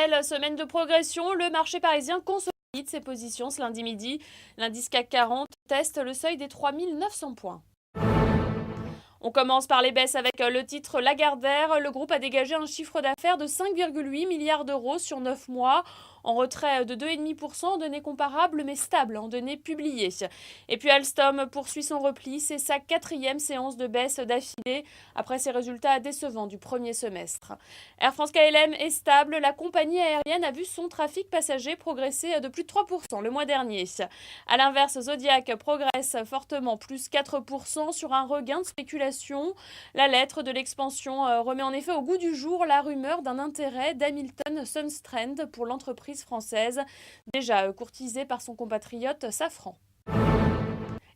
nouvelle semaine de progression, le marché parisien consolide ses positions ce lundi midi. L'indice CAC 40 teste le seuil des 3900 points. On commence par les baisses avec le titre Lagardère. Le groupe a dégagé un chiffre d'affaires de 5,8 milliards d'euros sur 9 mois, en retrait de 2,5% en données comparables mais stable en données publiées. Et puis Alstom poursuit son repli, c'est sa 4e séance de baisse d'affilée après ses résultats décevants du premier semestre. Air France KLM est stable, la compagnie aérienne a vu son trafic passager progresser de plus de 3% le mois dernier. A l'inverse, Zodiac progresse fortement, plus 4% sur un regain de spéculation. La lettre de l'expansion remet en effet au goût du jour la rumeur d'un intérêt d'Hamilton Sundstrand pour l'entreprise française, déjà courtisée par son compatriote Safran.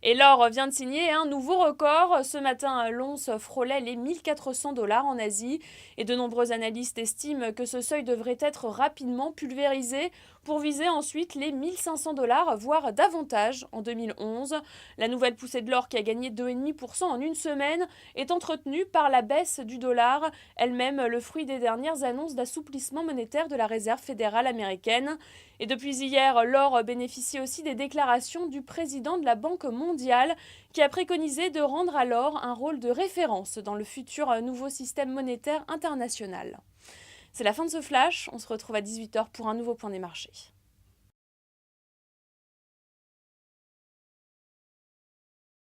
Et l'or vient de signer un nouveau record. Ce matin, l'once frôlait les 1400 $ en Asie et de nombreux analystes estiment que ce seuil devrait être rapidement pulvérisé pour viser ensuite les 1500 $, voire davantage en 2011. La nouvelle poussée de l'or qui a gagné 2,5% en une semaine est entretenue par la baisse du dollar, elle-même le fruit des dernières annonces d'assouplissement monétaire de la Réserve fédérale américaine. Et depuis hier, l'or bénéficie aussi des déclarations du président de la Banque mondiale qui a préconisé de rendre à l'or un rôle de référence dans le futur nouveau système monétaire international. C'est la fin de ce flash, on se retrouve à 18h pour un nouveau point des marchés.